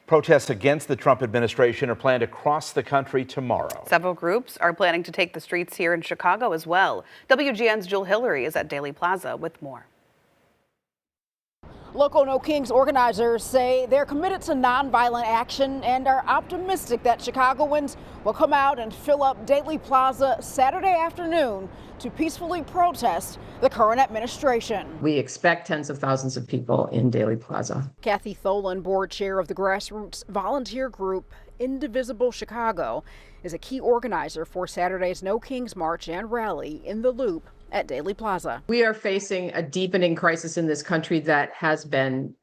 Protests against the Trump administration are planned across the country tomorrow. Several groups are planning to take the streets here in Chicago as well. WGN's Jewel Hillary is at Daley Plaza with more. Local No Kings organizers say they're committed to nonviolent action and are optimistic that Chicagoans will come out and fill up Daley Plaza Saturday afternoon to peacefully protest the current administration. We expect tens of thousands of people in Daley Plaza. Kathy Tholen, board chair of the grassroots volunteer group Indivisible Chicago, is a key organizer for Saturday's No Kings March and rally in the Loop at Daley Plaza. We are facing a deepening crisis in this country that has been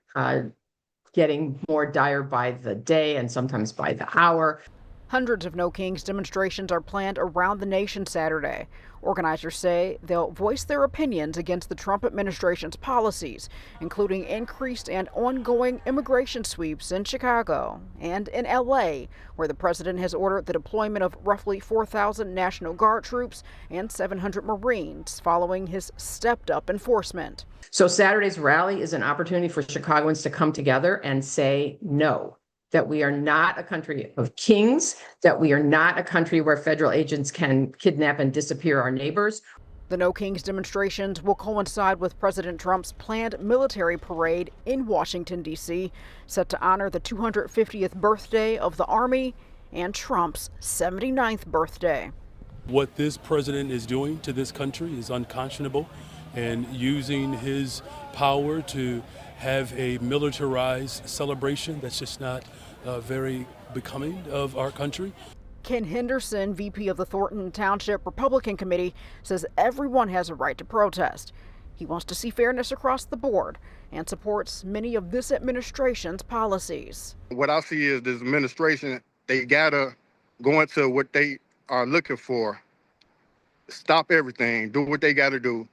getting more dire by the day and sometimes by the hour. Hundreds of No Kings demonstrations are planned around the nation Saturday. Organizers say they'll voice their opinions against the Trump administration's policies, including increased and ongoing immigration sweeps in Chicago and in L.A., where the president has ordered the deployment of roughly 4,000 National Guard troops and 700 Marines following his stepped-up enforcement. So Saturday's rally is an opportunity for Chicagoans to come together and say no. That we are not a country of kings, that we are not a country where federal agents can kidnap and disappear our neighbors. The No Kings demonstrations will coincide with President Trump's planned military parade in Washington, D.C., set to honor the 250th birthday of the Army and Trump's 79th birthday. What this president is doing to this country is unconscionable, and using his power to have a militarized celebration that's just not very becoming of our country. Ken Henderson, VP of the Thornton Township Republican Committee, says everyone has a right to protest. He wants to see fairness across the board and supports many of this administration's policies. What I see is this administration, they gotta go into what they are looking for, stop everything, do what they gotta do,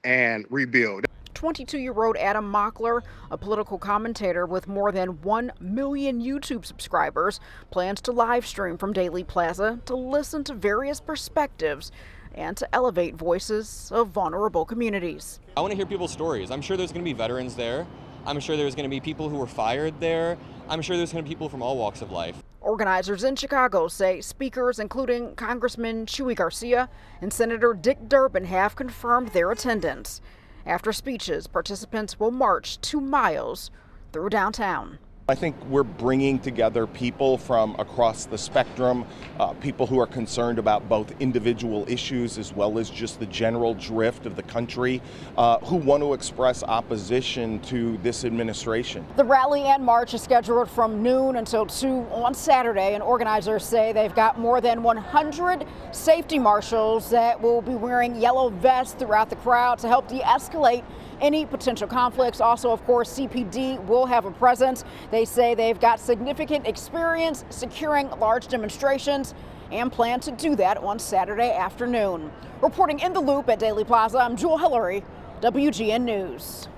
and rebuild. 22-year-old Adam Mockler, a political commentator with more than 1 million YouTube subscribers, plans to live stream from Daley Plaza to listen to various perspectives and to elevate voices of vulnerable communities. I want to hear people's stories. I'm sure there's going to be veterans there. I'm sure there's going to be people who were fired there. I'm sure there's going to be people from all walks of life. Organizers in Chicago say speakers, including Congressman Chuy Garcia and Senator Dick Durbin, have confirmed their attendance. After speeches, participants will march 2 miles through downtown. I think we're bringing together people from across the spectrum, people who are concerned about both individual issues as well as just the general drift of the country, who want to express opposition to this administration. The rally and march is scheduled from noon until 2 on Saturday, and organizers say they've got more than 100 safety marshals that will be wearing yellow vests throughout the crowd to help de-escalate any potential conflicts. Also, of course, CPD will have a presence. They say they've got significant experience securing large demonstrations and plan to do that on Saturday afternoon. Reporting in the Loop at Daley Plaza, I'm Jewel Hillary, WGN News.